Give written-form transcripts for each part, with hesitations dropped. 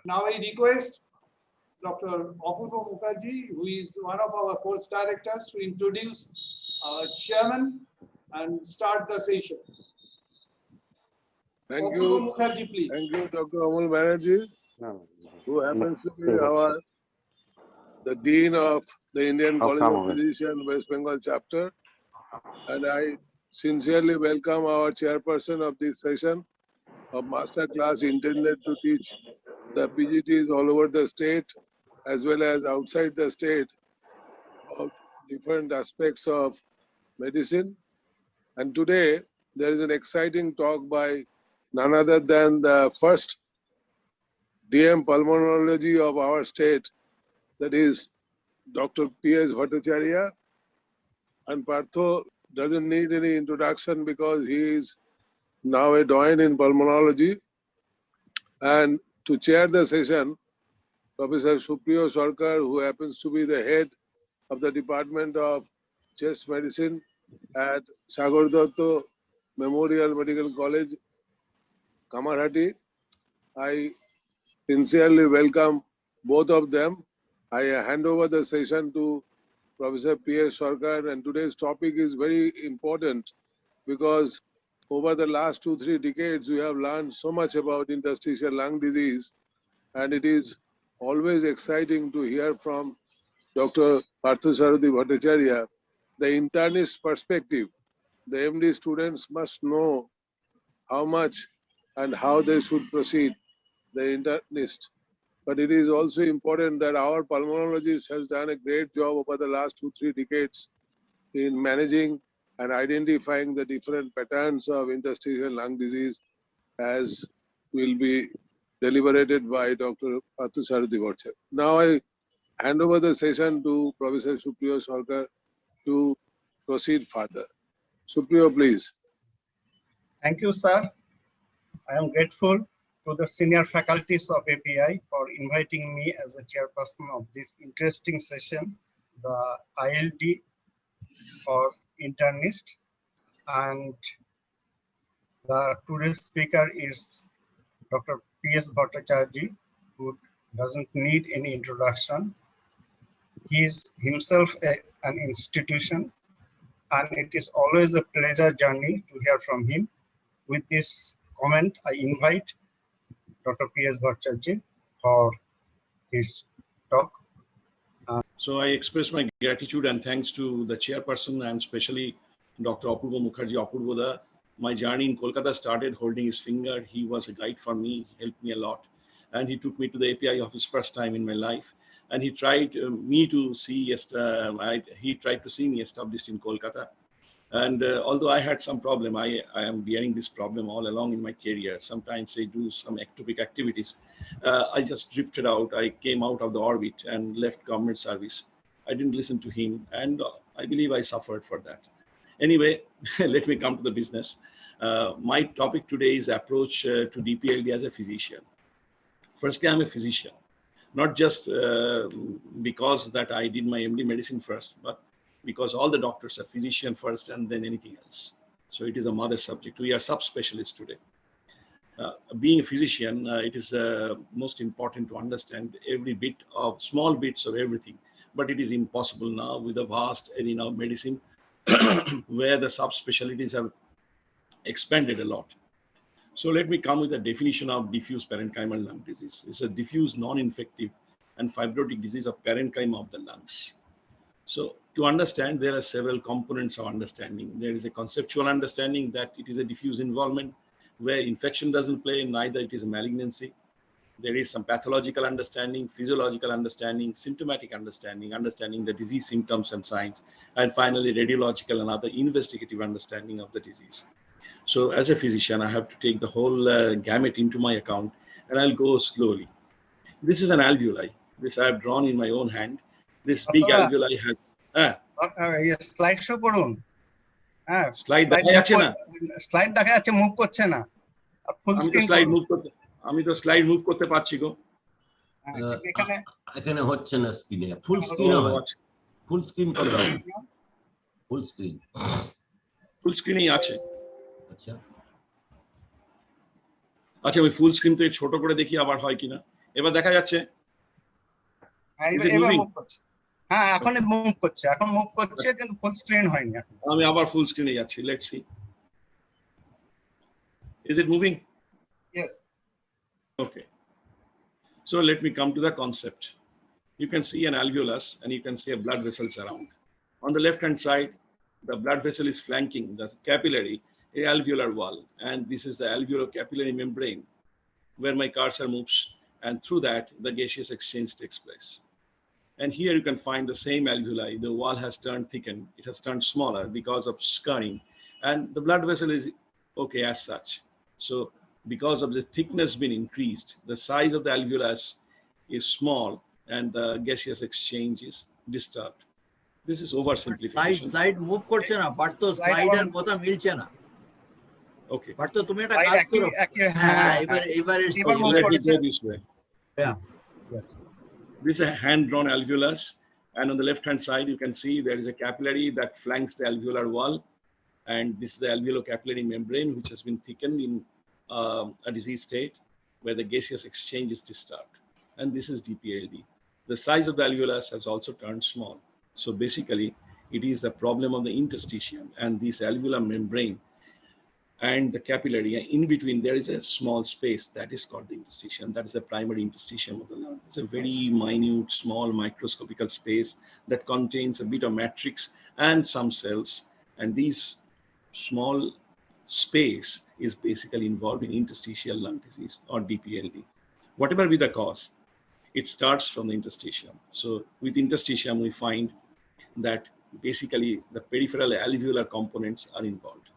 Now I request Dr. Apurva Mukherjee, who is one of our course directors, to introduce our chairman and start the session. Thank Apurva you. Mukherjee, please. Thank you, Dr. Amol Banerjee, who happens to be the Dean of the Indian College of Physicians, West Bengal chapter. And I sincerely welcome our chairperson of this session of master class intended to teach the PGTs all over the state as well as outside the state of different aspects of medicine. And today there is an exciting talk by none other than the first DM pulmonology of our state, that is Dr. P.S. Bhattacharya. And Partho doesn't need any introduction because he is now a doyen in pulmonology. And to chair the session, Professor Supriyo Sarkar, who happens to be the head of the Department of Chest Medicine at Sagar Datta Memorial Medical College, Kamarhati. I sincerely welcome both of them. I hand over the session to Professor P.S. Sarkar, and today's topic is very important because over the last 2-3 decades, we have learned so much about interstitial lung disease, and it is always exciting to hear from Dr. Parthasarathi Bhattacharya the internist perspective. The MD students must know how much and how they should proceed, the internist. But it is also important that our pulmonologist has done a great job over the last 2-3 decades in managing and identifying the different patterns of interstitial lung disease, as will be deliberated by Dr. Bhattacharya Bhattacharya. Now I hand over the session to Professor Supriyo Sarkar to proceed further. Supriyo, please. Thank you, sir. I am grateful to the senior faculties of API for inviting me as a chairperson of this interesting session, the ILD or internist. And the today's speaker is Dr. P.S. Bhattacharya, who doesn't need any introduction. He is himself an institution, and it is always a pleasure journey to hear from him. With this comment, I invite Dr. P.S. Bhattacharya for his talk. So I express my gratitude and thanks to the chairperson and especially Dr. Apurva Mukherjee. Apurva, my journey in Kolkata started holding his finger. He was a guide for me, helped me a lot. And he took me to the API office first time in my life. And he tried to see me established in Kolkata. And although I had some problem, I am bearing this problem all along in my career. Sometimes I do some ectopic activities. I just drifted out. I came out of the orbit and left government service. I didn't listen to him, and I believe I suffered for that. Anyway, let me come to the business. My topic today is approach to DPLD as a physician. Firstly, I'm a physician, not just because that I did my MD medicine first, but because all the doctors are physician first and then anything else. So it is a mother subject. We are subspecialists today. Being a physician, it is most important to understand every bit of small bits of everything, but it is impossible now with a vast arena of medicine where the subspecialties have expanded a lot. So let me come with a definition of diffuse parenchymal lung disease. It's a diffuse non-infective and fibrotic disease of parenchyma of the lungs. So to understand, there are several components of understanding. There is a conceptual understanding that it is a diffuse involvement where infection doesn't play, neither it is a malignancy. There is some pathological understanding, physiological understanding, symptomatic understanding, understanding the disease symptoms and signs, and finally radiological and other investigative understanding of the disease. So as a physician, I have to take the whole gamut into my account, and I'll go slowly. This is an alveoli. This I have drawn in my own hand. This big alveoli has. Yes, slide show করুন. Slide দেখা যাচ্ছে না. Slide দেখা যাচ্ছে, move করছে না. Full screen আমি তো স্লাইড মুভ করতে পারছি গো। এখানে হচ্ছে না স্ক্রিনে। ফুল স্ক্রিনে হয়। ফুল স্ক্রিন করে দাও। Full screen. ফুল স্ক্রিনেই আছে। আচ্ছা। আচ্ছা, আমি ফুল স্ক্রিন থেকে ছোট করে দেখি আবার হয় কিনা। এবার দেখা যাচ্ছে? Is it এবার moving? মুভ করছে। হ্যাঁ, এখন মুভ করছে, এখন মুভ করছে, কিন্তু ফুল স্ক্রিন হয়নি এখন। আমি আবার ফুল স্ক্রিনে যাচ্ছি, let's see. Is it moving? Yes. Okay. So let me come to the concept. You can see an alveolus and you can see a blood vessels around. On the left hand side, the blood vessel is flanking the capillary, a alveolar wall, and this is the alveolo-capillary membrane where my cursor moves, and through that the gaseous exchange takes place. And here you can find the same alveoli. The wall has turned thickened, it has turned smaller because of scarring, and the blood vessel is okay as such. So because of the thickness being increased, the size of the alveolus is small and the gaseous exchange is disturbed. This is oversimplification. Slide move করছে না, but তো স্লাইডের কথা মিলছে না। Okay. But তো তুমি একটা কাজ করো। হ্যাঁ, এবার Okay, let me go this way. Yeah. Yes. This is a hand-drawn alveolus, and on the left-hand side, you can see there is a capillary that flanks the alveolar wall, and this is the alveolo-capillary membrane, which has been thickened in a disease state where the gaseous exchange is disturbed, and this is DPLD. The size of the alveolus has also turned small. So basically, it is a problem of the interstitium and this alveolar membrane and the capillary. In between, there is a small space that is called the interstitium. That is the primary interstitium of the lung. It's a very minute, small, microscopical space that contains a bit of matrix and some cells. And these small space is basically involved in interstitial lung disease or DPLD. Whatever be the cause, it starts from the interstitium. So with interstitium, we find that basically the peripheral alveolar components are involved.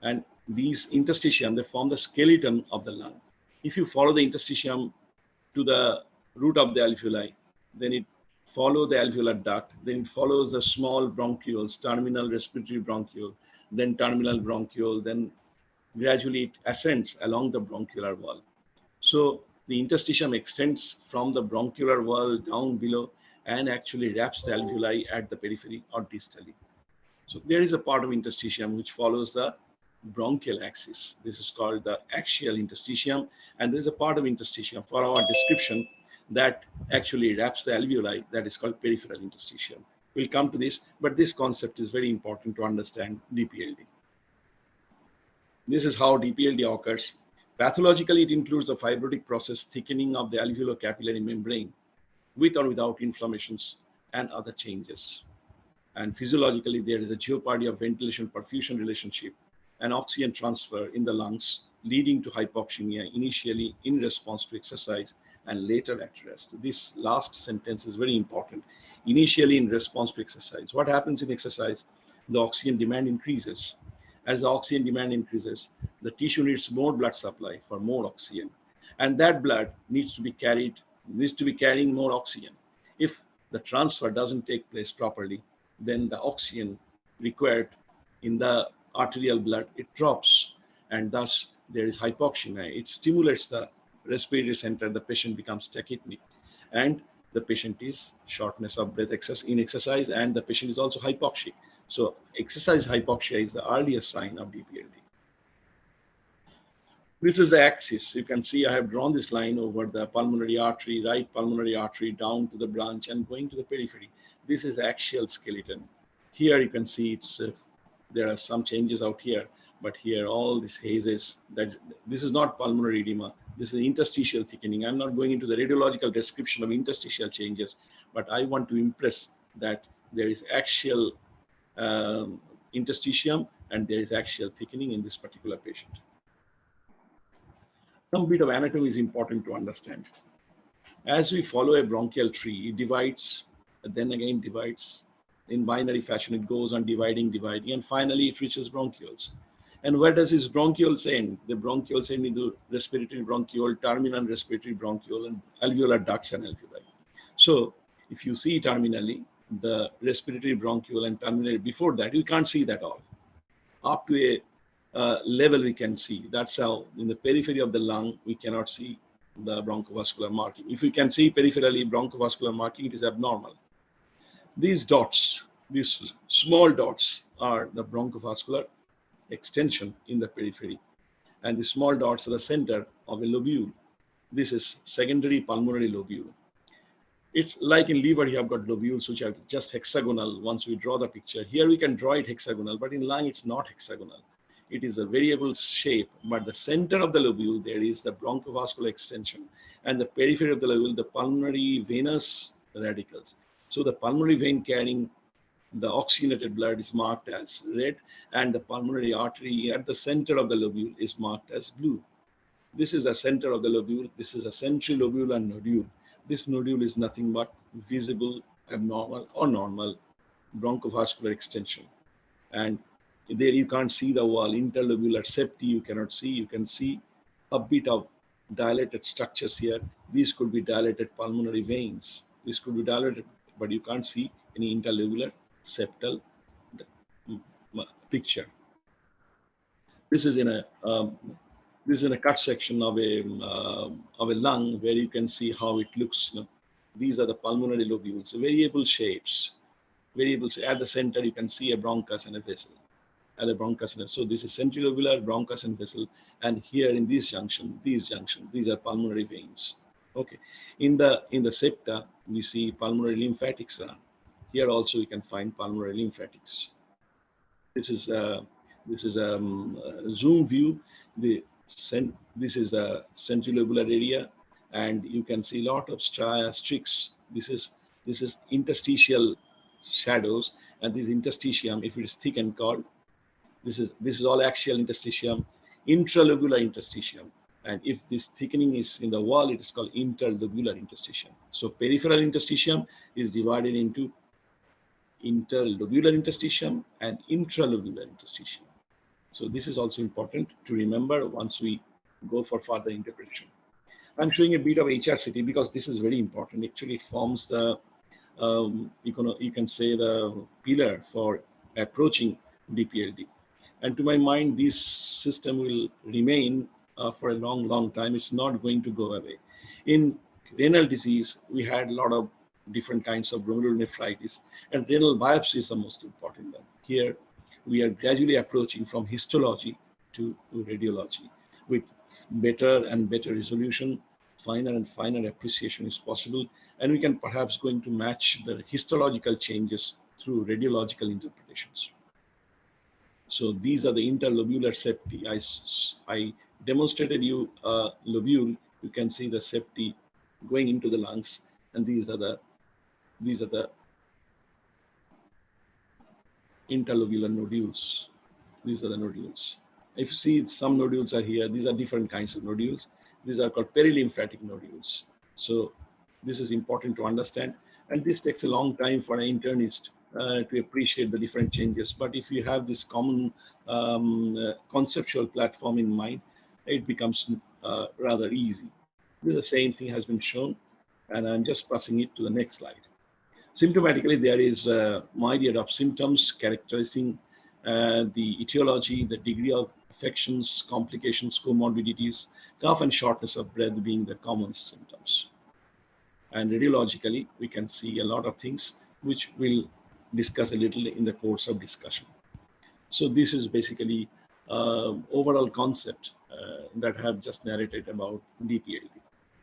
And these interstitium, they form the skeleton of the lung. If you follow the interstitium to the root of the alveoli, then it follows the alveolar duct, then it follows the small bronchioles, terminal respiratory bronchiole, then terminal bronchiole, then gradually it ascends along the bronchiolar wall. So the interstitium extends from the bronchiolar wall down below and actually wraps the alveoli at the periphery or distally. So there is a part of interstitium which follows the bronchial axis. This is called the axial interstitium, and there is a part of interstitium for our description that actually wraps the alveoli, that is called peripheral interstitium. We'll come to this, but this concept is very important to understand DPLD. This is how DPLD occurs. Pathologically, it includes the fibrotic process, thickening of the alveolo-capillary membrane with or without inflammations and other changes. And physiologically, there is a jeopardy of ventilation-perfusion relationship and oxygen transfer in the lungs, leading to hypoxemia initially in response to exercise and later at rest. This last sentence is very important. Initially in response to exercise. What happens in exercise? The oxygen demand increases. As the oxygen demand increases, the tissue needs more blood supply for more oxygen. And that blood needs to be carrying more oxygen. If the transfer doesn't take place properly, then the oxygen required in the arterial blood, it drops, and thus there is hypoxemia. It stimulates the respiratory center, the patient becomes tachypneic, and the patient is shortness of breath in exercise, and the patient is also hypoxic. So exercise hypoxia is the earliest sign of DPLD. This is the axis. You can see I have drawn this line over the pulmonary artery, right pulmonary artery down to the branch and going to the periphery. This is the axial skeleton. Here you can see there are some changes out here, but here all this hazes, this is not pulmonary edema, this is interstitial thickening. I'm not going into the radiological description of interstitial changes, but I want to impress that there is axial interstitium and there is axial thickening in this particular patient. Some bit of anatomy is important to understand. As we follow a bronchial tree, it divides, then again divides. In binary fashion, it goes on dividing, and finally it reaches bronchioles. And where does these bronchioles end? The bronchioles end into respiratory bronchiole, terminal respiratory bronchiole, and alveolar ducts and alveoli. So if you see terminally, the respiratory bronchiole and terminal, before that, you can't see that all. Up to a level we can see. That's how in the periphery of the lung, we cannot see the bronchovascular marking. If you can see peripherally bronchovascular marking, it is abnormal. These dots, these small dots are the bronchovascular extension in the periphery. And the small dots are the center of a lobule. This is secondary pulmonary lobule. It's like in liver, you have got lobules which are just hexagonal once we draw the picture. Here we can draw it hexagonal, but in lung it's not hexagonal. It is a variable shape, but the center of the lobule, there is the bronchovascular extension, and the periphery of the lobule, the pulmonary venous radicals. So the pulmonary vein carrying the oxygenated blood is marked as red, and the pulmonary artery at the center of the lobule is marked as blue. This is the center of the lobule. This is a centrilobular nodule. This nodule is nothing but visible, abnormal, or normal bronchovascular extension. And there you can't see the wall. Interlobular septi you cannot see. You can see a bit of dilated structures here. These could be dilated pulmonary veins. This could be dilated, but you can't see any interlobular septal picture. This is in a cut section of a lung where you can see how it looks. These are the pulmonary lobules, variable shapes. At the center, you can see a bronchus and a vessel. So this is centrilobular, bronchus, and vessel. And here in this junction, these are pulmonary veins. Okay. In the septa, we see pulmonary lymphatics around. Here also, you can find pulmonary lymphatics. This is a zoom view. This is the centrilobular area, and you can see a lot of stria, streaks. This is interstitial shadows, and this interstitium, if it is thick and cold, this is all axial interstitium, intralobular interstitium, and if this thickening is in the wall, it is called interlobular interstitium. So peripheral interstitium is divided into interlobular interstitium and intralobular interstitium. So this is also important to remember once we go for further interpretation. I'm showing a bit of HRCT because this is very important. Actually, it forms the you can say the pillar for approaching DPLD. And to my mind, this system will remain for a long time. It's not going to go away. In renal disease, we had a lot of different kinds of glomerulonephritis, and renal biopsy is the most important one. Here, we are gradually approaching from histology to radiology. With better and better resolution, finer and finer appreciation is possible, and we can perhaps going to match the histological changes through radiological interpretations. So these are the interlobular septi. I demonstrated you a lobule. You can see the septi going into the lungs, and these are the interlobular nodules. These are the nodules. If you see some nodules are here, these are different kinds of nodules. These are called perilymphatic nodules. So this is important to understand. And this takes a long time for an internist to appreciate the different changes. But if you have this common conceptual platform in mind, it becomes rather easy. The same thing has been shown, and I'm just passing it to the next slide. Symptomatically, there is myriad of symptoms characterizing the etiology, the degree of affections, complications, comorbidities, cough and shortness of breath being the common symptoms. And radiologically, we can see a lot of things which we'll discuss a little in the course of discussion. So this is basically overall concept that I have just narrated about DPLD.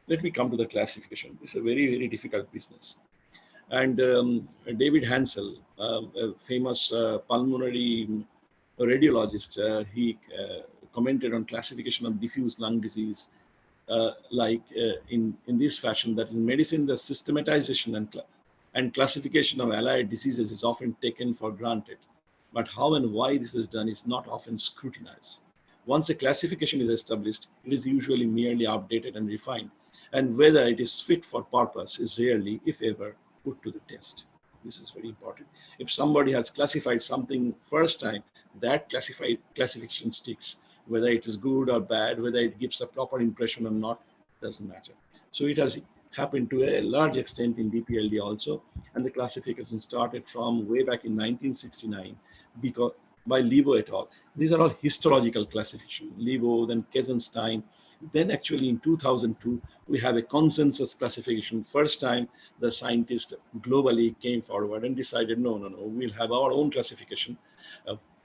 Let me come to the classification. It's a very difficult business. And David Hansel, a famous pulmonary radiologist, he commented on classification of diffuse lung disease in this fashion, that in medicine, the systematization and classification of allied diseases is often taken for granted. But how and why this is done is not often scrutinized. Once a classification is established, it is usually merely updated and refined. And whether it is fit for purpose is rarely, if ever, put to the test. This is very important. If somebody has classified something first time, that classification sticks. Whether it is good or bad, whether it gives a proper impression or not, doesn't matter. So it has happened to a large extent in DPLD also, and the classification started from way back in 1969 by Lebo et al. These are all histological classification. Lebo, then Kezenstein. Then actually in 2002, we have a consensus classification. First time the scientists globally came forward and decided, no, we'll have our own classification,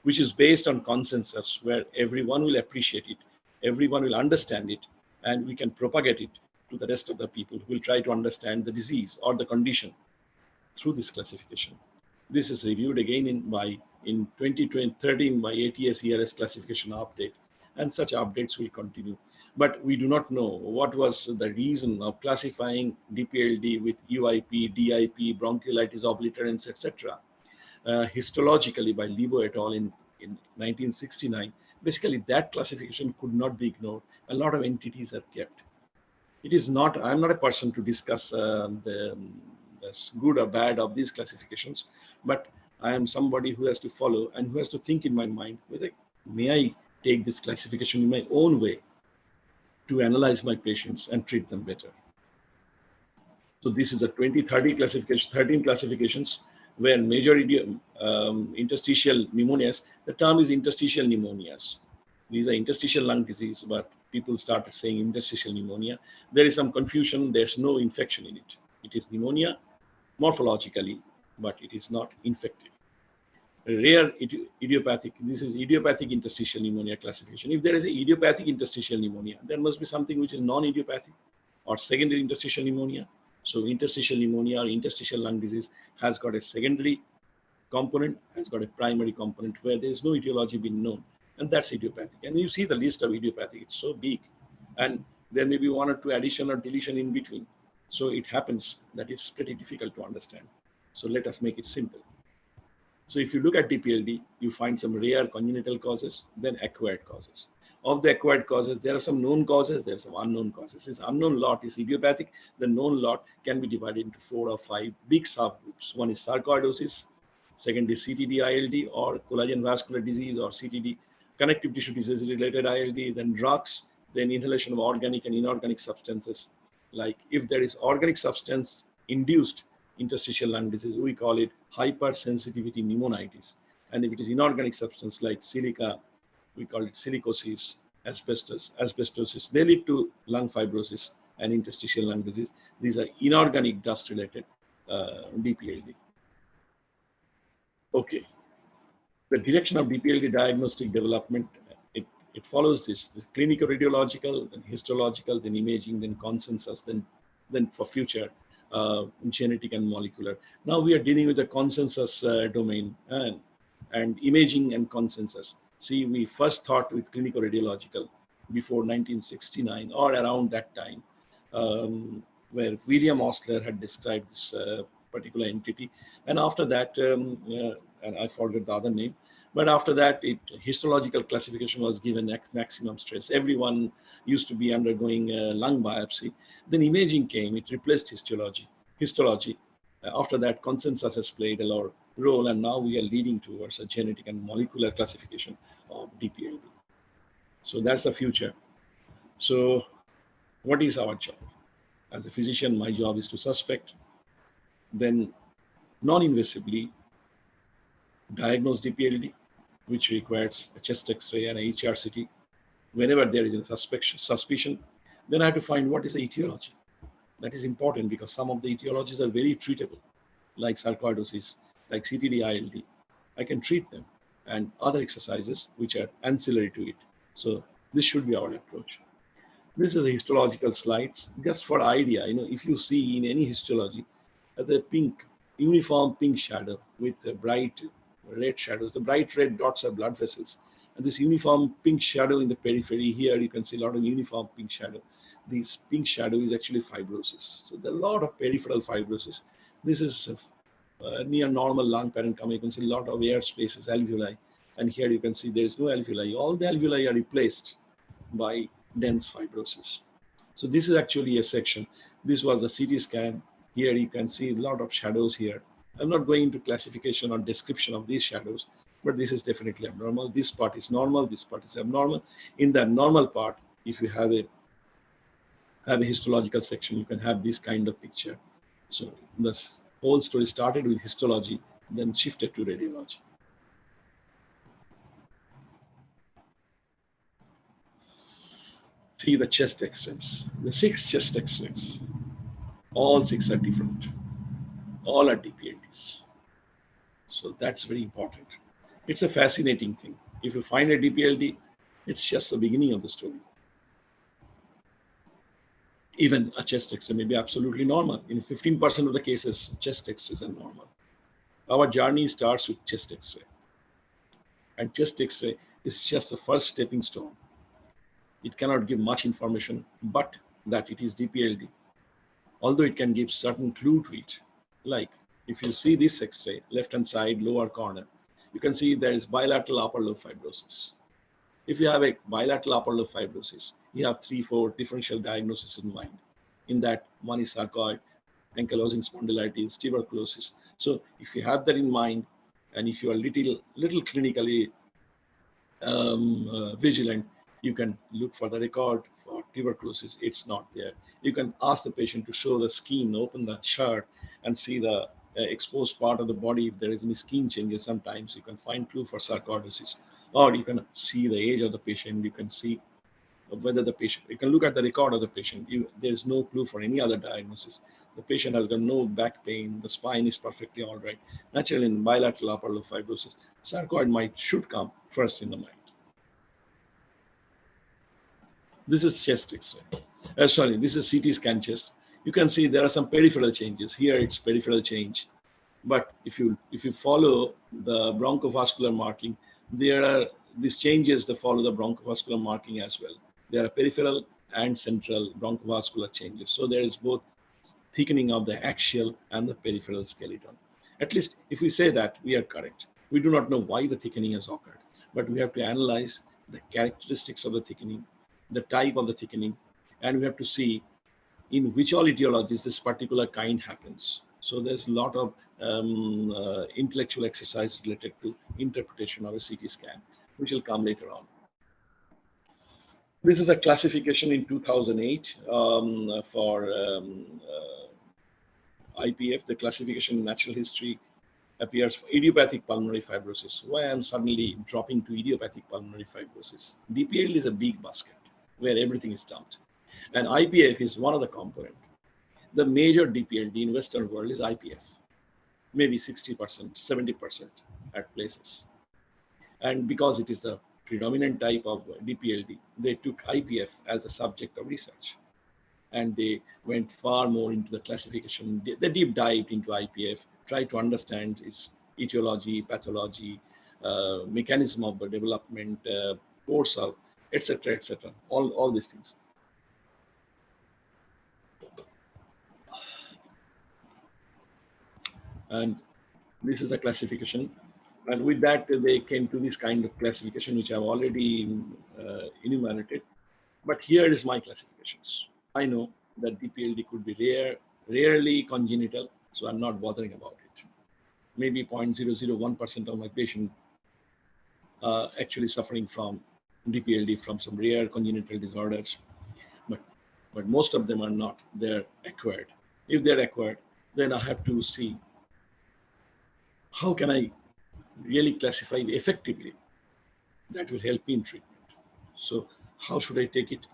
which is based on consensus, where everyone will appreciate it, everyone will understand it, and we can propagate it to the rest of the people who will try to understand the disease or the condition through this classification. This is reviewed again in 2013 by ATS ERS classification update, and such updates will continue. But we do not know what was the reason of classifying DPLD with UIP, DIP, bronchiolitis obliterans, etc. Histologically by Lebo et al. in 1969. Basically, that classification could not be ignored. A lot of entities are kept. It is not, I'm not a person to discuss the good or bad of these classifications, but I am somebody who has to follow and who has to think in my mind, whether may I take this classification in my own way to analyze my patients and treat them better. So this is a 2030 classification, 13 classifications where major interstitial pneumonias, the term is interstitial pneumonias. These are interstitial lung disease, but people started saying interstitial pneumonia. There is some confusion. There's no infection in it. It is pneumonia morphologically, but it is not infected. Rare idiopathic, this is idiopathic interstitial pneumonia classification. If there is an idiopathic interstitial pneumonia, there must be something which is non-idiopathic or secondary interstitial pneumonia. So interstitial pneumonia or interstitial lung disease has got a secondary component, has got a primary component where there is no etiology being known, and that's idiopathic. And you see the list of idiopathic, it's so big, and there may be one or two addition or deletion in between. So it happens that it's pretty difficult to understand. So let us make it simple. So if you look at DPLD, you find some rare congenital causes, then acquired causes. Of the acquired causes, there are some known causes, there are some unknown causes. Since unknown lot is idiopathic, the known lot can be divided into 4 or 5 big subgroups. One is sarcoidosis, second is CTD ILD or collagen vascular disease or CTD, connective tissue disease related ILD, then drugs, then inhalation of organic and inorganic substances. Like if there is organic substance induced interstitial lung disease, we call it hypersensitivity pneumonitis. And if it is inorganic substance like silica, we call it silicosis, asbestosis. They lead to lung fibrosis and interstitial lung disease. These are inorganic dust-related DPLD. Okay, the direction of DPLD diagnostic development, it follows this: the clinical radiological, then histological, then imaging, then consensus, then for future genetic and molecular. Now we are dealing with the consensus domain and imaging and consensus. See, we first thought with clinical radiological before 1969 or around that time, where William Osler had described this particular entity. And after that, and I forgot the other name, but after that, histological classification was given maximum stress. Everyone used to be undergoing lung biopsy. Then imaging came, it replaced histology. After that, consensus has played a role, and now we are leading towards a genetic and molecular classification of DPLD. So that's the future. So what is our job? As a physician, my job is to suspect, then non-invasively diagnose DPLD, which requires a chest X-ray and a HRCT. Whenever there is a suspicion, then I have to find what is the etiology. That is important because some of the etiologies are very treatable, like sarcoidosis, like CTD ILD. I can treat them, and other exercises which are ancillary to it. So this should be our approach. This is a histological slides, just for idea. If you see in any histology, the uniform pink shadow with the bright red shadows, the bright red dots are blood vessels. And this uniform pink shadow in the periphery, here you can see a lot of uniform pink shadow. This pink shadow is actually fibrosis. So there are a lot of peripheral fibrosis. This is near normal lung parenchyma. You can see a lot of air spaces, alveoli. And here you can see there is no alveoli. All the alveoli are replaced by dense fibrosis. So this is actually a section. This was a CT scan. Here you can see a lot of shadows here. I'm not going into classification or description of these shadows, but this is definitely abnormal. This part is normal, this part is abnormal. In the abnormal part, if you have a histological section, you can have this kind of picture. So this whole story started with histology, then shifted to radiology. See the chest X-rays, the 6 chest X-rays. All 6 are different. All are DPLDs. So that's very important. It's a fascinating thing. If you find a DPLD, it's just the beginning of the story. Even a chest X-ray may be absolutely normal. In 15% of the cases, chest X-rays are normal. Our journey starts with chest X-ray. And chest X-ray is just the first stepping stone. It cannot give much information, but that it is DPLD. Although it can give certain clue to it. Like if you see this X-ray, left-hand side, lower corner, you can see there is bilateral upper lobe fibrosis. If you have a bilateral upper lobe fibrosis, you have 3-4 differential diagnoses in mind. In that, one is sarcoid, ankylosing spondylitis, tuberculosis. So if you have that in mind, and if you are little clinically vigilant, you can look for the record for tuberculosis. It's not there. You can ask the patient to show the skin, open the shirt, and see the exposed part of the body. If there is any skin changes, sometimes you can find clue for sarcoidosis. Or you can see the age of the patient. You can see whether the patient, you can look at the record of the patient. There is no clue for any other diagnosis. The patient has got no back pain. The spine is perfectly all right. Naturally, in bilateral upper lobe fibrosis, sarcoid should come first in the mind. This is chest X-ray. Sorry, this is CT scan chest. You can see there are some peripheral changes. Here it's peripheral change. But if you follow the bronchovascular marking, there are these changes that follow the bronchovascular marking as well. There are peripheral and central bronchovascular changes. So there is both thickening of the axial and the peripheral skeleton. At least if we say that, we are correct. We do not know why the thickening has occurred, but we have to analyze the characteristics of the thickening, the type of the thickening, and we have to see in which all etiologies this particular kind happens. So there's a lot of intellectual exercise related to interpretation of a CT scan, which will come later on. This is a classification in 2008 for IPF. The classification in natural history appears for idiopathic pulmonary fibrosis. Why I'm suddenly dropping to idiopathic pulmonary fibrosis? DPLD is a big basket where everything is dumped. And IPF is one of the components. The major DPLD in Western world is IPF, maybe 60%, 70% at places. And because it is the predominant type of DPLD, they took IPF as a subject of research. And they went far more into the classification. They deep dived into IPF, tried to understand its etiology, pathology, mechanism of development, course of, etc., etc., all these things. And this is a classification. And with that, they came to this kind of classification, which I've already enumerated. But here is my classifications. I know that DPLD could be rarely congenital, so I'm not bothering about it. Maybe 0.001% of my patients actually suffering from DPLD from some rare congenital disorders, but most of them are not. They're acquired. If they're acquired, then I have to see how can I really classify effectively that will help me in treatment. So how should I take it?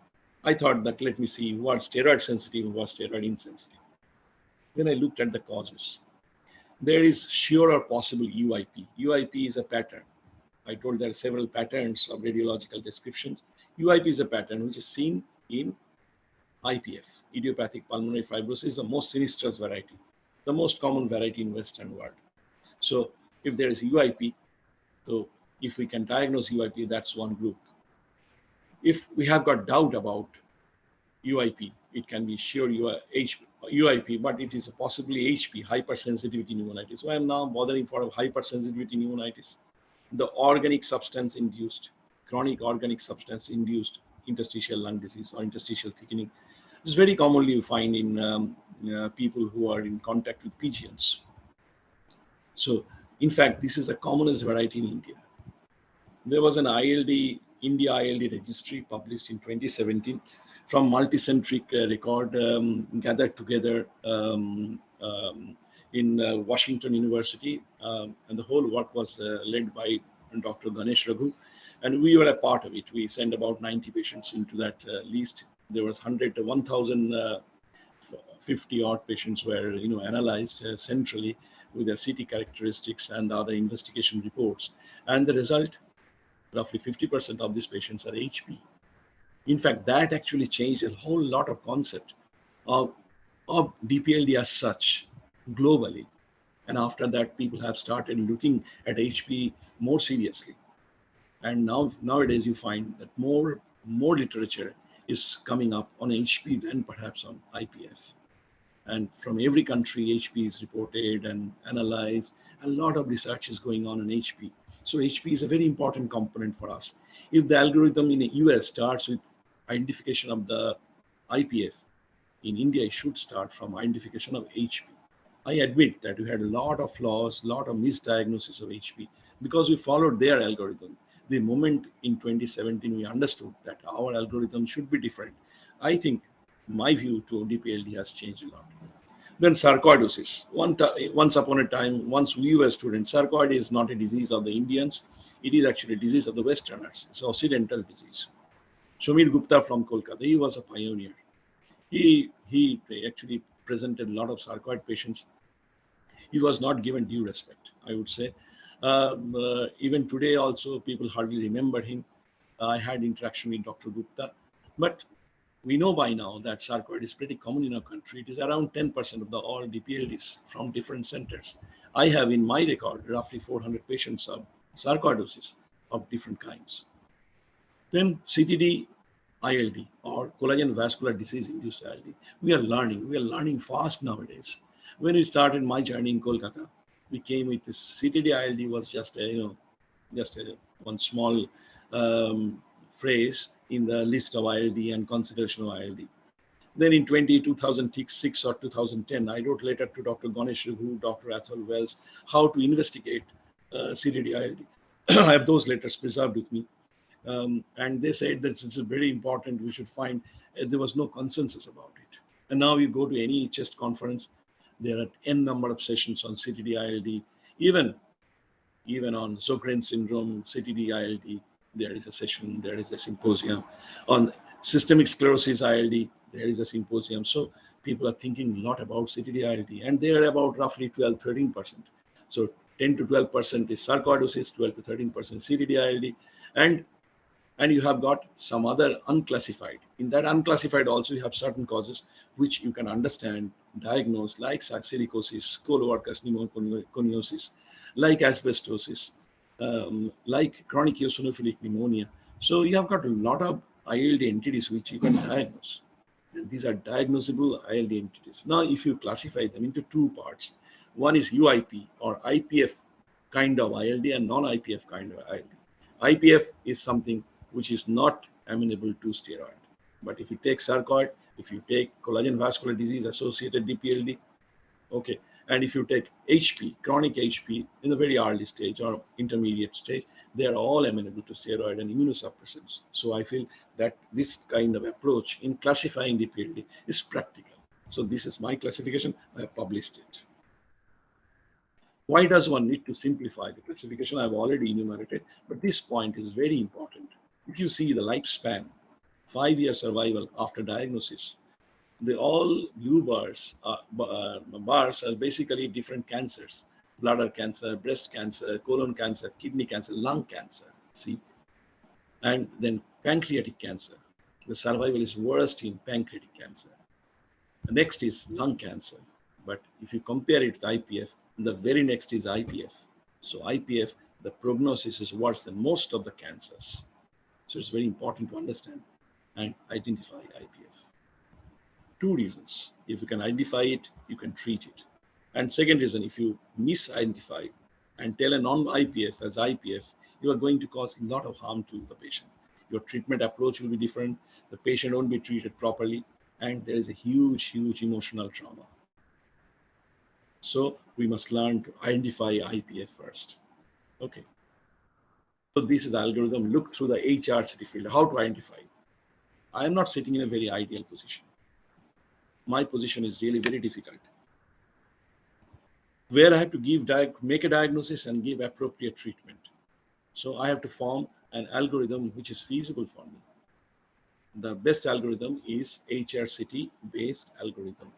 I thought that let me see what's steroid sensitive and what's steroid insensitive. Then I looked at the causes. There is sure or possible UIP. UIP is a pattern. I told there are several patterns of radiological descriptions. UIP is a pattern which is seen in IPF, idiopathic pulmonary fibrosis, the most sinistrous variety, the most common variety in Western world. So if there is UIP, so if we can diagnose UIP, that's one group. If we have got doubt about UIP, it can be sure UIP, but it is possibly HP, hypersensitivity pneumonitis. So I am now bothering for a hypersensitivity pneumonitis. The organic substance induced, chronic organic substance induced interstitial lung disease or interstitial thickening. This is very commonly you find in people who are in contact with pigeons. So in fact, this is the commonest variety in India. There was an ILD, India ILD registry published in 2017 from multicentric record gathered together in Washington University. And the whole work was led by Dr. Ganesh Raghu. And we were a part of it. We sent about 90 patients into that list. There was 1,050 odd patients were analyzed centrally with their CT characteristics and other investigation reports. And the result, roughly 50% of these patients are HP. In fact, that actually changed a whole lot of concept of DPLD as such globally. And after that, people have started looking at HP more seriously. And nowadays you find that more literature is coming up on HP than perhaps on IPF. And from every country, HP is reported and analyzed. A lot of research is going on HP. So HP is a very important component for us. If the algorithm in the US starts with identification of the IPF, in India, it should start from identification of HP. I admit that we had a lot of flaws, a lot of misdiagnosis of HP because we followed their algorithm. The moment in 2017 we understood that our algorithm should be different, I think my view to DPLD has changed a lot. Then sarcoidosis. Once upon a time, once we were students, sarcoid is not a disease of the Indians. It is actually a disease of the Westerners. It's an Occidental disease. Shomir Gupta from Kolkata, he was a pioneer. He actually presented a lot of sarcoid patients. He was not given due respect, I would say. Even today also, people hardly remember him. I had interaction with Dr. Gupta. But we know by now that sarcoid is pretty common in our country. It is around 10% of all DPLDs from different centers. I have in my record roughly 400 patients of sarcoidosis of different kinds. Then CTD ILD or collagen vascular disease induced ILD. We are learning fast nowadays. When we started my journey in Kolkata, we came with this CTD ILD was just one small phrase in the list of ILD and consideration of ILD. Then in 2006 or 2010, I wrote a letter to Dr. Ganesh Raghu, Dr. Athol Wells, how to investigate CTD ILD. I have those letters preserved with me. And they said that this is very important, we should find, there was no consensus about it. And now you go to any chest conference, there are n number of sessions on CTD ILD, even on Sjogren syndrome, CTD ILD, there is a session, there is a symposium. On systemic sclerosis ILD, there is a symposium. So people are thinking a lot about CTD ILD, and they are about roughly 12-13%. So 10 to 12% is sarcoidosis, 12 to 13% CTD ILD, and you have got some other unclassified. In that unclassified also you have certain causes which you can understand, diagnose, like silicosis, coloworkers pneumoconiosis, like asbestosis, like chronic eosinophilic pneumonia. So you have got a lot of ILD entities which you can diagnose. And these are diagnosable ILD entities. Now, if you classify them into two parts, one is UIP or IPF kind of ILD and non-IPF kind of ILD. IPF is something which is not amenable to steroid. But if you take sarcoid, if you take collagen vascular disease associated DPLD, okay, and if you take HP, chronic HP in the very early stage or intermediate stage, they are all amenable to steroid and immunosuppressants. So I feel that this kind of approach in classifying DPLD is practical. So this is my classification. I have published it. Why does one need to simplify the classification? I've already enumerated, but this point is very important. If you see the lifespan, 5-year survival after diagnosis, all blue bars are basically different cancers: bladder cancer, breast cancer, colon cancer, kidney cancer, lung cancer. See, and then pancreatic cancer. The survival is worst in pancreatic cancer. The next is lung cancer, but if you compare it with IPF, the very next is IPF. So IPF, the prognosis is worse than most of the cancers. So it's very important to understand and identify IPF. Two reasons: if you can identify it, you can treat it. And second reason, if you misidentify and tell a non-IPF as IPF, you are going to cause a lot of harm to the patient. Your treatment approach will be different, the patient won't be treated properly, and there is a huge emotional trauma. So we must learn to identify IPF first. Okay. So this is algorithm. Look through the HRC filter, how to identify. I am not sitting in a very ideal position. My position is really very difficult, where I have to make a diagnosis and give appropriate treatment. So I have to form an algorithm which is feasible for me. The best algorithm is HRCT based algorithm.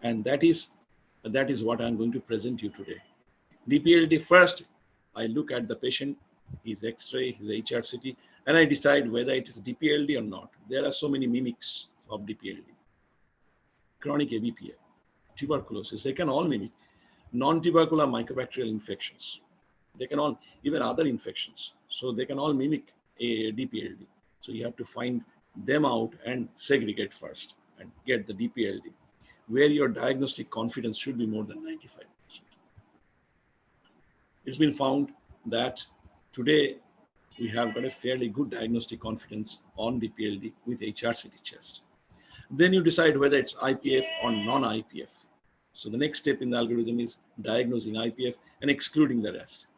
And that is what I'm going to present you today. DPLD first, I look at the patient, his X-ray, his HRCT, and I decide whether it is DPLD or not. There are so many mimics of DPLD. chronic ABPA, tuberculosis, they can all mimic. Non-tubercular mycobacterial infections, they can all, even other infections, so they can all mimic a DPLD. So you have to find them out and segregate first and get the DPLD, where your diagnostic confidence should be more than 95%. It's been found that today we have got a fairly good diagnostic confidence on DPLD with HRCT chest. Then you decide whether it's IPF or non-IPF. So the next step in the algorithm is diagnosing IPF and excluding the rest.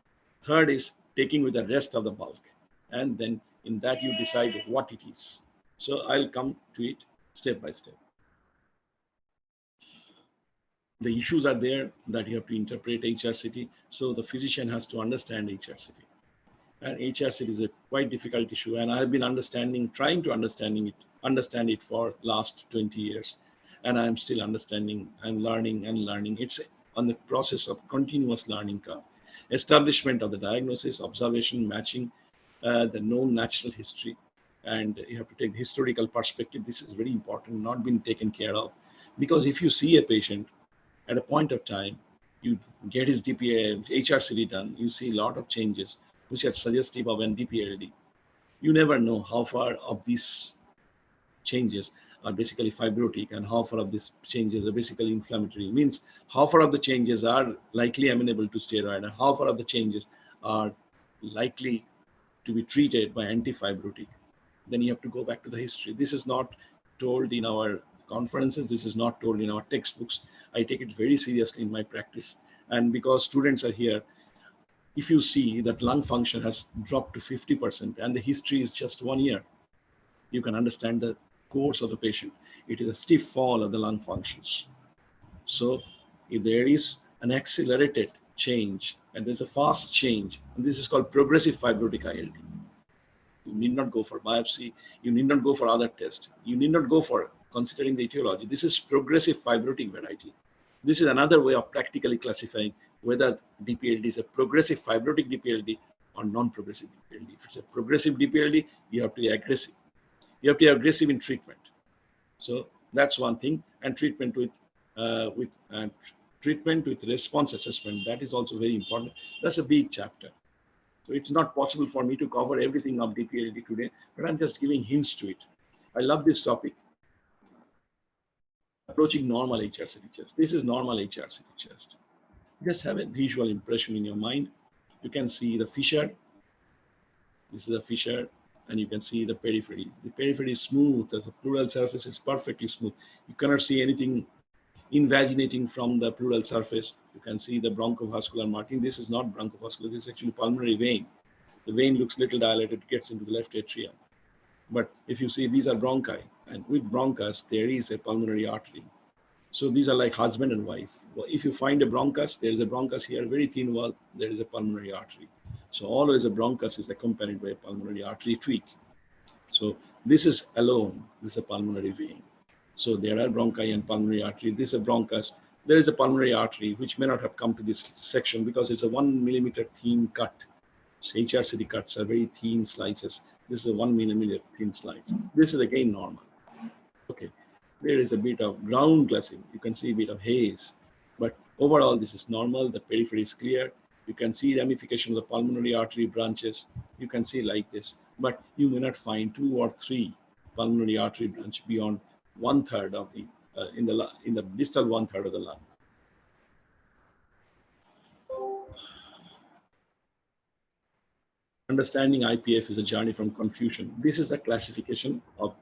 Third is taking with the rest of the bulk. And then in that you decide what it is. So I'll come to it step by step. The issues are there that you have to interpret HRCT. So the physician has to understand HRCT. And HRCT is a quite difficult issue. And I've been trying to understand it for last 20 years. And I'm still understanding and learning and learning. It's on the process of continuous learning curve. Establishment of the diagnosis, observation, matching, the known natural history. And you have to take the historical perspective. This is very important, not been taken care of. Because if you see a patient at a point of time, you get his DPA, HRCT done, you see a lot of changes which are suggestive of an DPLD. You never know how far of these changes are basically fibrotic and how far of these changes are basically inflammatory. It means how far of the changes are likely amenable to steroid and how far of the changes are likely to be treated by antifibrotic. Then you have to go back to the history. This is not told in our conferences. This is not told in our textbooks. I take it very seriously in my practice. And because students are here, if you see that lung function has dropped to 50% and the history is just 1 year, you can understand the course of the patient. It is a stiff fall of the lung functions. So if there is an accelerated change and there's a fast change, and this is called progressive fibrotic ILD. You need not go for biopsy. You need not go for other tests. You need not go for considering the etiology. This is progressive fibrotic variety. This is another way of practically classifying whether DPLD is a progressive fibrotic DPLD or non-progressive DPLD. If it's a progressive DPLD, you have to be aggressive. You have to be aggressive in treatment. So that's one thing. And treatment with response assessment, that is also very important. That's a big chapter. So it's not possible for me to cover everything of DPLD today, but I'm just giving hints to it. I love this topic. Approaching normal HRCT chest. This is normal HRCT chest. Just have a visual impression in your mind. You can see the fissure. This is a fissure, and you can see the periphery. The periphery is smooth. The pleural surface is perfectly smooth. You cannot see anything invaginating from the pleural surface. You can see the bronchovascular marking. This is not bronchovascular. This is actually pulmonary vein. The vein looks little dilated, gets into the left atrium. But if you see, these are bronchi, and with bronchus, there is a pulmonary artery. So these are like husband and wife. Well, if you find a bronchus, there is a bronchus here, very thin wall, there is a pulmonary artery. So always a bronchus is accompanied by a pulmonary artery tweak. So this is alone, this is a pulmonary vein. So there are bronchi and pulmonary artery. This is a bronchus. There is a pulmonary artery, which may not have come to this section because it's a 1 millimeter thin cut. So HRCT cuts are very thin slices. This is a 1 millimeter thin slice. This is again normal. Okay, there is a bit of ground glassing. You can see a bit of haze, but overall this is normal. The periphery is clear. You can see ramification of the pulmonary artery branches. You can see like this, but you may not find 2 or 3 pulmonary artery branch beyond 1/3 of the in the distal 1/3 of the lung. Understanding IPF is a journey from confusion. This is a classification of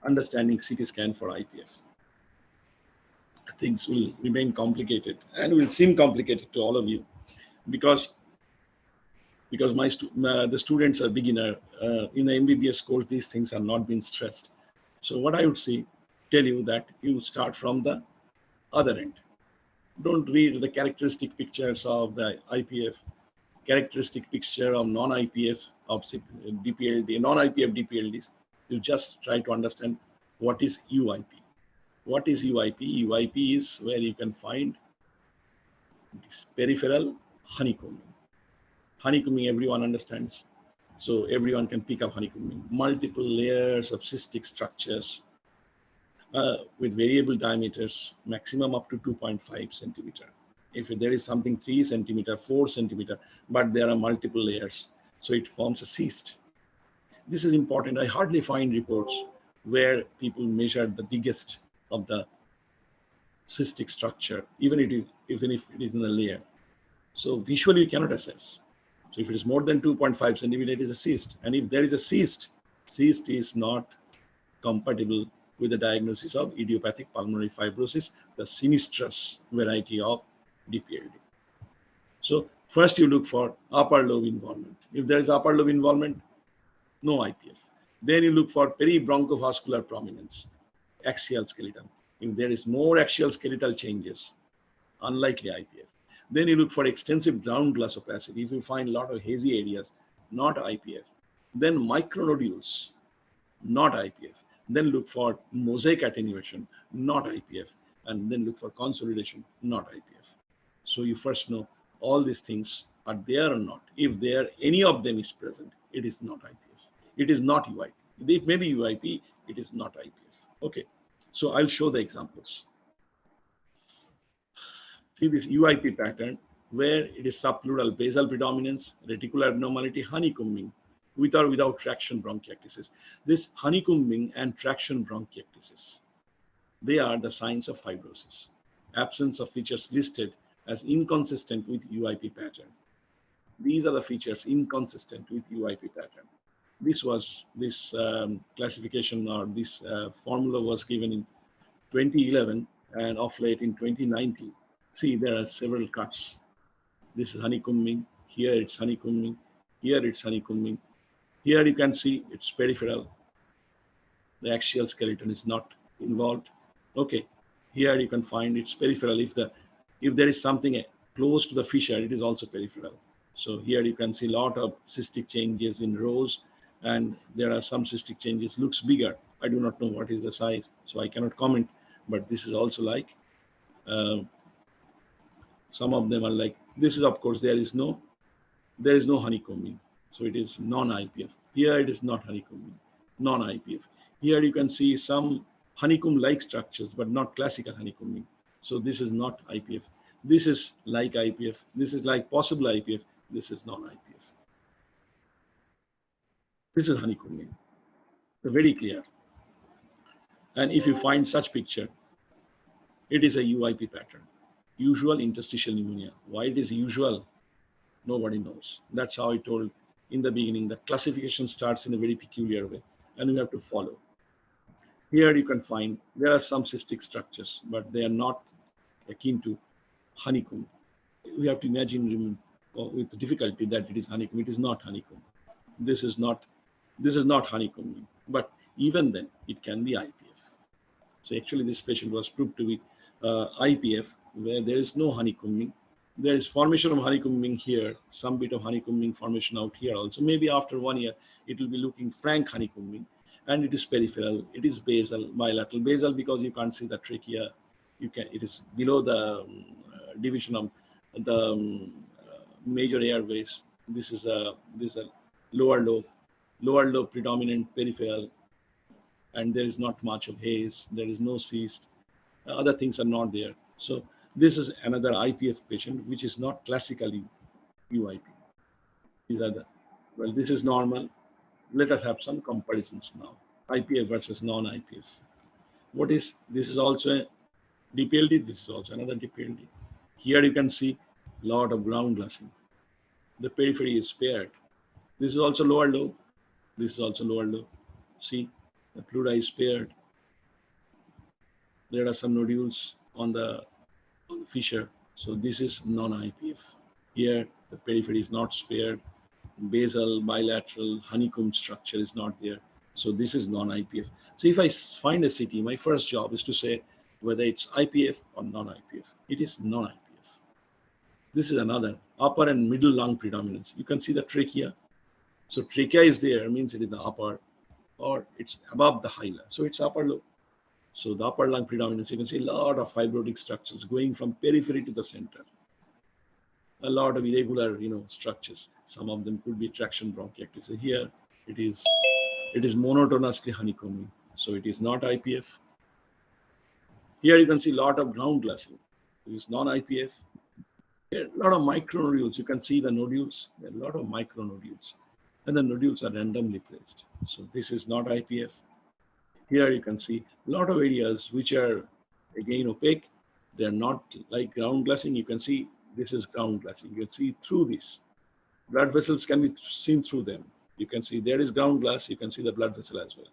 understanding CT scan for IPF. Things will remain complicated and will seem complicated to all of you because the students are beginner. In the MBBS course, these things are not being stressed. So what I would tell you that you start from the other end. Don't read the characteristic pictures of the IPF, characteristic picture of non-IPF of DPLD, non-IPF DPLDs. You just try to understand what is UIP. What is UIP? UIP is where you can find peripheral honeycombing. Honeycombing, everyone understands. So everyone can pick up honeycombing. Multiple layers of cystic structures with variable diameters, maximum up to 2.5 centimeter. If there is something 3 centimeter, 4 centimeter, but there are multiple layers, so it forms a cyst. This is important. I hardly find reports where people measure the biggest of the cystic structure, even if it is in a layer. So visually you cannot assess. So if it is more than 2.5 centimeter, it is a cyst. And if there is a cyst is not compatible with the diagnosis of idiopathic pulmonary fibrosis, the sinistrous variety of DPLD. So first you look for upper lobe involvement. If there is upper lobe involvement, no IPF. Then you look for peribronchovascular prominence, axial skeleton. If there is more axial skeletal changes, unlikely IPF. Then you look for extensive ground glass opacity. If you find a lot of hazy areas, not IPF. Then micronodules, not IPF. Then look for mosaic attenuation, not IPF. And then look for consolidation, not IPF. So you first know all these things are there or not. If there any of them is present, it is not IPF. It is not UIP. It may be UIP, it is not IPF. Okay, so I'll show the examples. See this UIP pattern where it is subpleural basal predominance, reticular abnormality, honeycombing, with or without traction bronchiectasis. This honeycombing and traction bronchiectasis, they are the signs of fibrosis. Absence of features listed as inconsistent with UIP pattern. These are the features inconsistent with UIP pattern. This classification or this formula was given in 2011 and of late in 2019. See, there are several cuts. This is honeycombing. Here it's honeycombing. Here it's honeycombing. Here you can see it's peripheral. The axial skeleton is not involved. Okay. Here you can find it's peripheral. If there is something close to the fissure, it is also peripheral. So here you can see a lot of cystic changes in rows, and there are some cystic changes looks bigger. I do not know what is the size, so I cannot comment. But this is also like some of them are like this is, of course, there is no honeycombing, so it is non-IPF. Here it is not honeycombing, non-IPF. Here you can see some honeycomb-like structures, but not classical honeycombing. So this is not IPF. This is like IPF. This is like possible IPF. This is non-IPF. This is honeycombing. So very clear. And if you find such picture, it is a UIP pattern. Usual interstitial pneumonia. Why it is usual? Nobody knows. That's how I told in the beginning. The classification starts in a very peculiar way, and you have to follow. Here you can find there are some cystic structures, but they are not akin to honeycomb. We have to imagine with difficulty that it is honeycomb. It is not honeycomb. This is not honeycomb. But even then, it can be IPF. So actually, this patient was proved to be IPF, where there is no honeycombing. There is formation of honeycombing here, some bit of honeycombing formation out here also. Maybe after 1 year, it will be looking frank honeycombing, and it is peripheral. It is basal, bilateral. Basal because you can't see the trachea. It is below the division of the major airways. This is a lower lobe predominant peripheral, and there is not much of haze. There is no cyst. Other things are not there. So this is another IPF patient, which is not classically UIP. These are this is normal. Let us have some comparisons now. IPF versus non-IPF. This is also a DPLD. This is also another DPLD. Here you can see a lot of ground glassing. The periphery is spared. This is also lower lobe. This is also lower lobe. See, the pleura is spared. There are some nodules on the fissure. So this is non-IPF. Here, the periphery is not spared. Basal, bilateral, honeycomb structure is not there. So this is non-IPF. So if I find a CT, my first job is to say whether it's IPF or non-IPF. It is non-IPF. This is another upper and middle lung predominance. You can see the trachea. So trachea is there, means it is the upper, or it's above the hilar. So it's upper lobe. So the upper lung predominance, you can see a lot of fibrotic structures going from periphery to the center. A lot of irregular, structures. Some of them could be traction bronchiectasis. Here, it is monotonously honeycombing. So it is not IPF. Here you can see a lot of ground glassing. This is non-IPF. Here, a lot of micronodules. You can see the nodules. There are a lot of micronodules. And the nodules are randomly placed. So this is not IPF. Here you can see a lot of areas which are again opaque. They are not like ground glassing. You can see this is ground glassing. You can see through this. Blood vessels can be seen through them. You can see there is ground glass. You can see the blood vessel as well.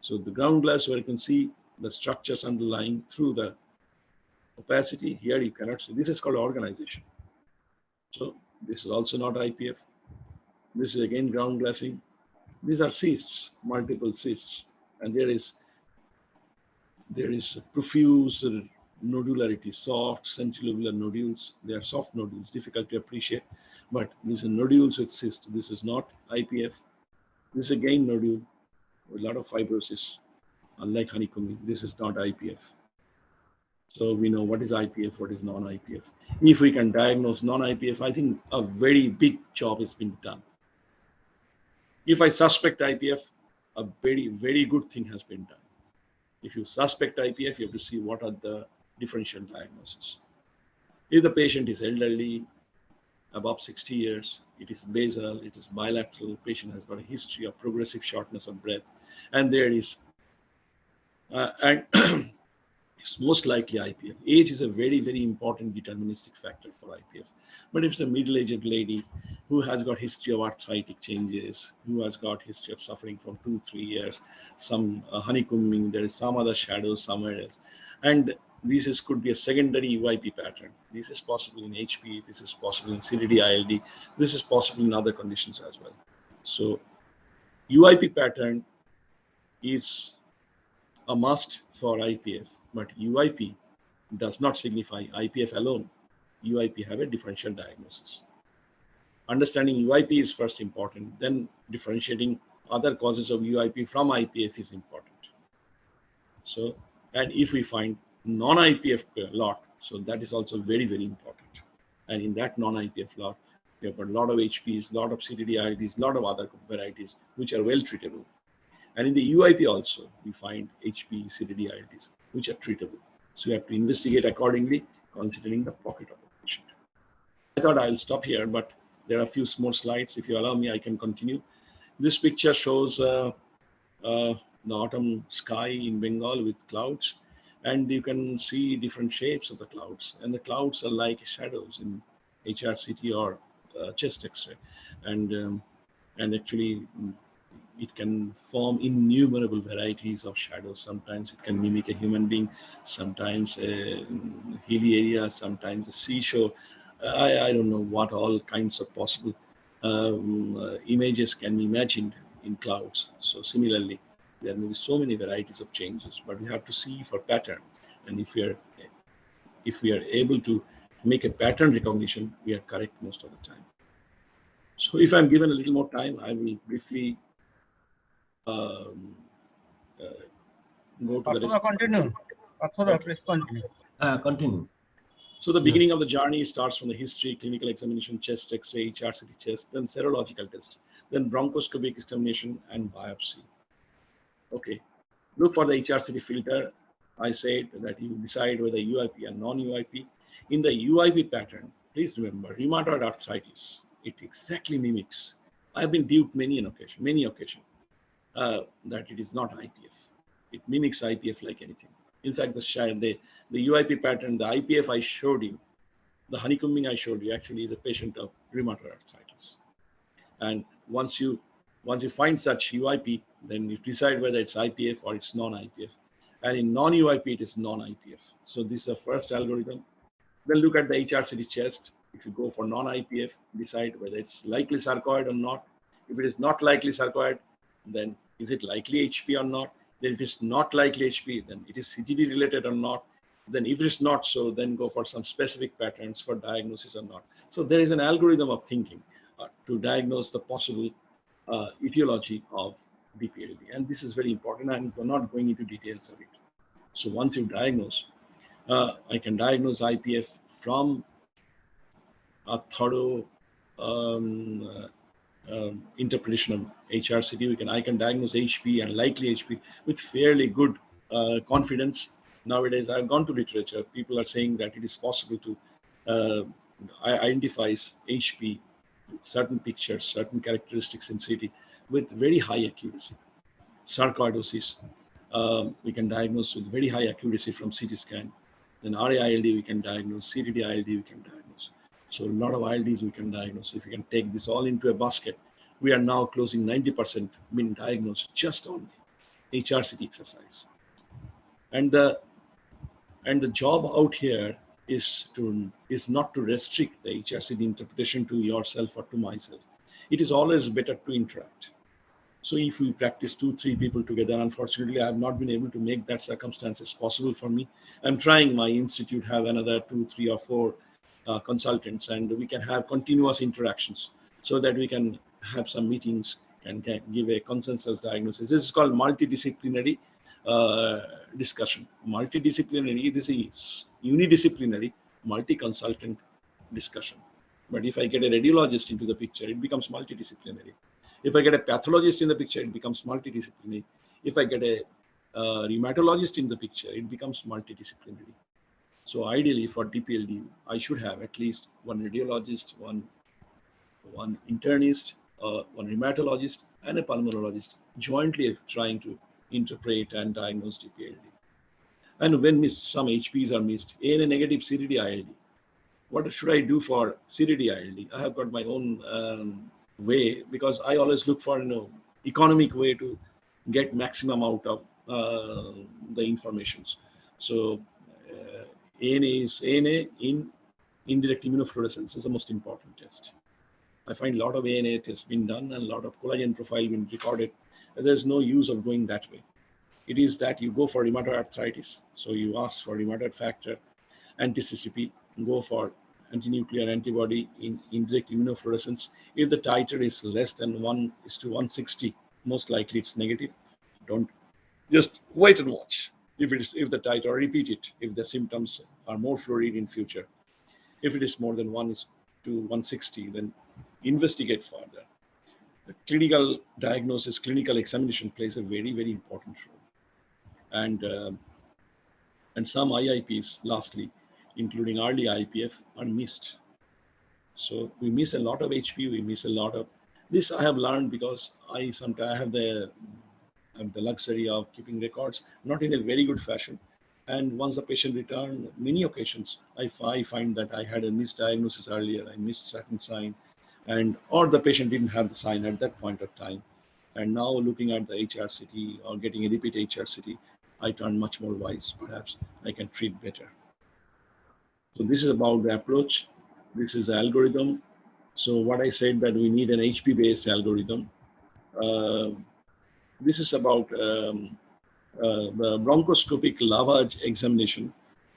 So the ground glass where you can see the structures underlying through the opacity. Here you cannot see. This is called organization. So this is also not IPF. This is again ground glassing. These are cysts, multiple cysts, and there is profuse nodularity, soft centrilobular nodules. They are soft nodules, difficult to appreciate, but these are nodules with cysts. This is not IPF. This is again nodule with a lot of fibrosis. Unlike honeycombing, this is not IPF. So we know what is IPF, what is non-IPF. If we can diagnose non-IPF, I think a very big job has been done. If I suspect IPF, a very, very good thing has been done. If you suspect IPF, you have to see what are the differential diagnoses. If the patient is elderly, above 60 years, it is basal, it is bilateral, patient has got a history of progressive shortness of breath, and there is, and it's most likely IPF. Age is a very, very important deterministic factor for IPF. But if it's a middle-aged lady who has got history of arthritic changes, who has got history of suffering from 2-3 years, some honeycombing, there is some other shadow somewhere else, and this could be a secondary UIP pattern. This is possible in HP, this is possible in CDD ILD, this is possible in other conditions as well. So UIP pattern is a must for IPF, but UIP does not signify IPF alone. UIP have a differential diagnosis. Understanding UIP is first important, then differentiating other causes of UIP from IPF is important. So, and if we find non-IPF lot, so that is also very, very important. And in that non-IPF lot, we have got a lot of HPs, a lot of CDD ILDs, a lot of other varieties which are well treatable. And in the UIP also, we find HP, CDD ILDs, which are treatable. So you have to investigate accordingly, considering the pocket of the patient. I thought I'll stop here, but there are a few more slides. If you allow me, I can continue. This picture shows the autumn sky in Bengal with clouds, and you can see different shapes of the clouds. And the clouds are like shadows in HRCT or chest X-ray, and actually, it can form innumerable varieties of shadows. Sometimes it can mimic a human being, sometimes a hilly area, sometimes a seashore. I don't know what all kinds of possible images can be imagined in clouds. So similarly, there may be so many varieties of changes, but we have to see for pattern. And if we are able to make a pattern recognition, we are correct most of the time. So if I'm given a little more time, I will briefly go to the continue. Please continue. Continue. So the beginning of the journey starts from the history, clinical examination, chest X-ray, HRCT chest, then serological test, then bronchoscopic examination and biopsy. Okay, look for the HRCT filter. I said that you decide whether UIP and non-UIP. In the UIP pattern, please remember rheumatoid arthritis. It exactly mimics. I've been duped many occasions. That it is not IPF. It mimics IPF like anything. In fact, the UIP pattern, the IPF I showed you, the honeycombing I showed you, actually is a patient of rheumatoid arthritis. And once you find such UIP, then you decide whether it's IPF or it's non-IPF. And in non-UIP, it is non-IPF. So this is the first algorithm. Then look at the HRCT chest. If you go for non-IPF, decide whether it's likely sarcoid or not. If it is not likely sarcoid, then is it likely HP or not? Then if it's not likely HP, then it is CTD related or not. Then if it's not so, then go for some specific patterns for diagnosis or not. So there is an algorithm of thinking to diagnose the possible etiology of BPLD. And this is very important. I'm not going into details of it. So once you diagnose, I can diagnose IPF from a thorough interpretation of HRCT. I can diagnose HP and likely HP with fairly good confidence. Nowadays, I've gone to literature. People are saying that it is possible to identify HP, certain pictures, certain characteristics in CT with very high accuracy. Sarcoidosis, we can diagnose with very high accuracy from CT scan. Then RA-ILD we can diagnose, CTD-ILD we can diagnose. So a lot of ILDs we can diagnose. If you can take this all into a basket, we are now closing 90% being diagnosed just on HRCT exercise. And the job out here is not to restrict the HRCT interpretation to yourself or to myself. It is always better to interact. So if we practice 2-3 people together, unfortunately, I have not been able to make that circumstances possible for me. I'm trying. My institute have another 2, 3, or 4 consultants, and we can have continuous interactions so that we can have some meetings and can give a consensus diagnosis. This is called multidisciplinary discussion. Multidisciplinary, this is unidisciplinary, multi-consultant discussion. But if I get a radiologist into the picture, it becomes multidisciplinary. If I get a pathologist in the picture, it becomes multidisciplinary. If I get a rheumatologist in the picture, it becomes multidisciplinary. So ideally for DPLD, I should have at least one radiologist, one internist, one rheumatologist, and a pulmonologist jointly trying to interpret and diagnose DPLD. And when some HPs are missed, ANA negative CTD-ILD, what should I do for CTD-ILD? I have got my own way, because I always look for economic way to get maximum out of the informations. So ANA in indirect immunofluorescence is the most important test. I find a lot of ANA tests been done and a lot of collagen profile been recorded. There's no use of going that way. It is that you go for rheumatoid arthritis. So you ask for rheumatoid factor, anti-CCP, go for anti-nuclear antibody in indirect immunofluorescence. If the titer is less than 1:160, most likely it's negative. Don't just wait and watch. If the titer, repeat it if the symptoms are more florid in future. If it is more than 1:160, then investigate further. The clinical diagnosis, clinical examination plays a very, very important role. And some IIPs, lastly, including early IPF, are missed. So we miss a lot of HP, we miss a lot of this. I have learned because I sometimes have the luxury of keeping records, not in a very good fashion. And once the patient returned, many occasions, I find that I had a misdiagnosis earlier, I missed certain sign, or the patient didn't have the sign at that point of time. And now looking at the HRCT or getting a repeat HRCT, I turn much more wise. Perhaps I can treat better. So this is about the approach. This is the algorithm. So what I said that we need an HP-based algorithm. This is about the bronchoscopic lavage examination.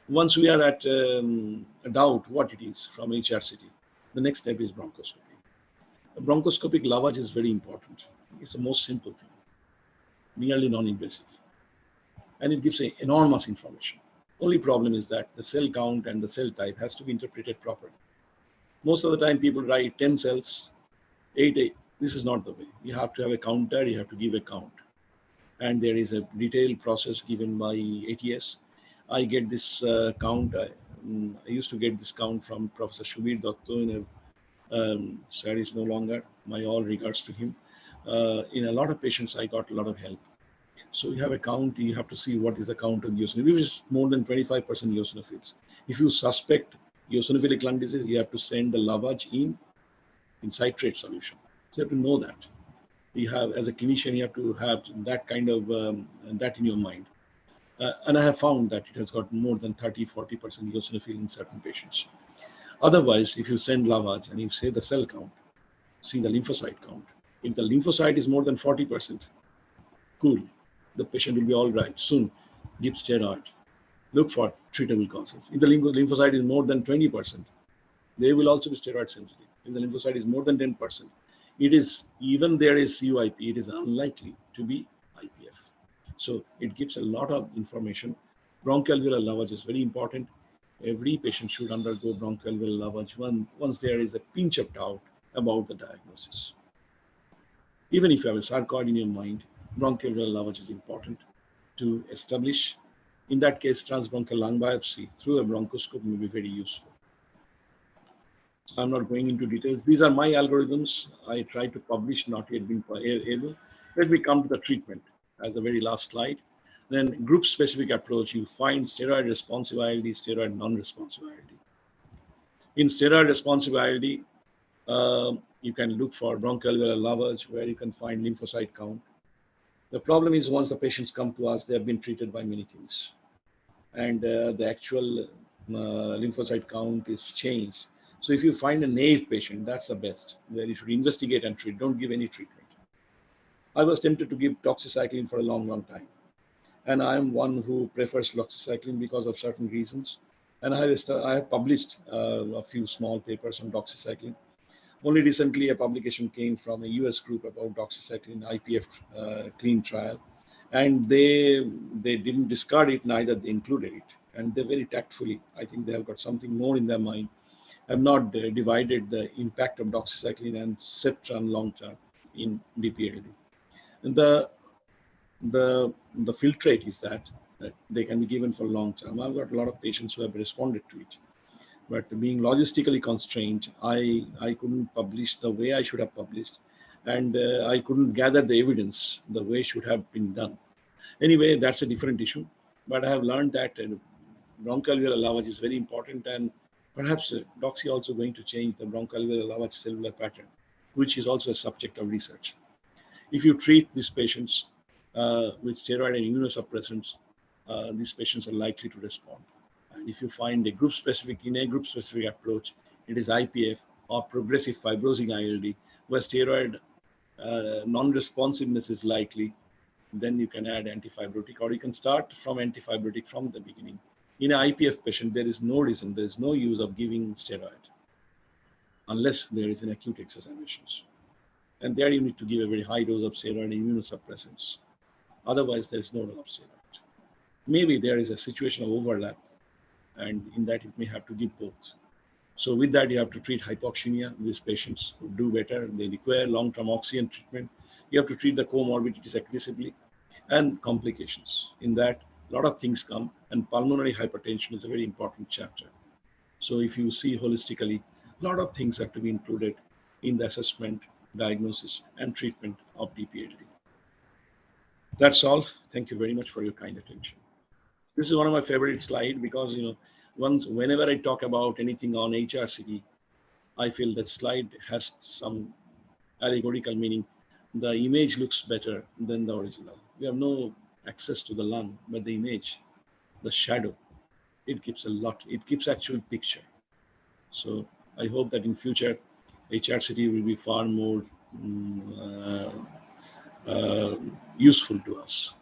Once we are at a doubt what it is from HRCT, the next step is bronchoscopy. The bronchoscopic lavage is very important. It's the most simple thing, nearly non-invasive. And it gives enormous information. Only problem is that the cell count and the cell type has to be interpreted properly. Most of the time people write 10 cells, 8. This is not the way. You have to have a counter, you have to give a count. And there is a detailed process given by ATS. I get this count. I used to get this count from Professor Shubir Datto. Sir is no longer. My all regards to him. In a lot of patients, I got a lot of help. So you have a count, you have to see what is the count of eosinophils. If it's more than 25% eosinophils. If you suspect eosinophilic lung disease, you have to send the lavage in citrate solution. So you have to know that. You have, as a clinician, you have to have that kind of, that in your mind. And I have found that it has got more than 30-40% eosinophil in certain patients. Otherwise, if you send lavage and you say the cell count, see the lymphocyte count. If the lymphocyte is more than 40%, cool. The patient will be all right. Soon, give steroid. Look for treatable causes. If the lymphocyte is more than 20%, they will also be steroid sensitive. If the lymphocyte is more than 10%, it is, even there is CUIP, it is unlikely to be IPF. So it gives a lot of information. Bronchoalveolar lavage is very important. Every patient should undergo bronchoalveolar lavage once there is a pinch of doubt about the diagnosis. Even if you have a sarcoid in your mind, bronchoalveolar lavage is important to establish In that case, transbronchial lung biopsy through a bronchoscope may be very useful. I'm not going into details. These are my algorithms. I try to publish, not yet been able. Let me come to the treatment as a very last slide. Then group-specific approach, you find steroid responsive ILD, steroid non-responsive ILD. In steroid responsive ILD, you can look for bronchoalveolar lavage where you can find lymphocyte count. The problem is once the patients come to us, they have been treated by many things. And the actual lymphocyte count is changed. So if you find a naive patient, that's the best, where you should investigate and treat. Don't give any treatment. I was tempted to give doxycycline for a long, long time. And I am one who prefers doxycycline because of certain reasons. And I have published a few small papers on doxycycline. Only recently, a publication came from a US group about doxycycline IPF clean trial. And they didn't discard it, neither they included it. And they very tactfully, I think they have got something more in their mind, have not divided the impact of doxycycline and cetran long-term in DPLD. And the filtrate is that they can be given for long-term. I've got a lot of patients who have responded to it. But being logistically constrained, I couldn't publish the way I should have published. And I couldn't gather the evidence the way it should have been done. Anyway, that's a different issue. But I have learned that bronchoalveolar lavage is very important, and perhaps doxy also going to change the bronchoalveolar lavage cellular pattern, which is also a subject of research. If you treat these patients with steroid and immunosuppressants, these patients are likely to respond. And if you find a group-specific approach, it is IPF or progressive fibrosing ILD, where steroid non-responsiveness is likely, then you can add antifibrotic, or you can start from antifibrotic from the beginning. In an IPF patient, there is no reason, there is no use of giving steroid unless there is an acute exacerbations. And there you need to give a very high dose of steroid and immunosuppressants. Otherwise, there is no role of steroid. Maybe there is a situation of overlap, and in that you may have to give both. So with that, you have to treat hypoxemia. These patients who do better, they require long-term oxygen treatment. You have to treat the comorbidities aggressively and complications. In that, a lot of things come, and pulmonary hypertension is a very important chapter. So if you see holistically, a lot of things have to be included in the assessment, diagnosis, and treatment of DPLD. That's all. Thank you very much for your kind attention. This is one of my favorite slides because, whenever I talk about anything on HRCT, I feel that slide has some allegorical meaning. The image looks better than the original. We have no access to the lung, but the image, the shadow, it gives a lot. It gives actual picture. So I hope that in future, HRCT will be far more useful to us.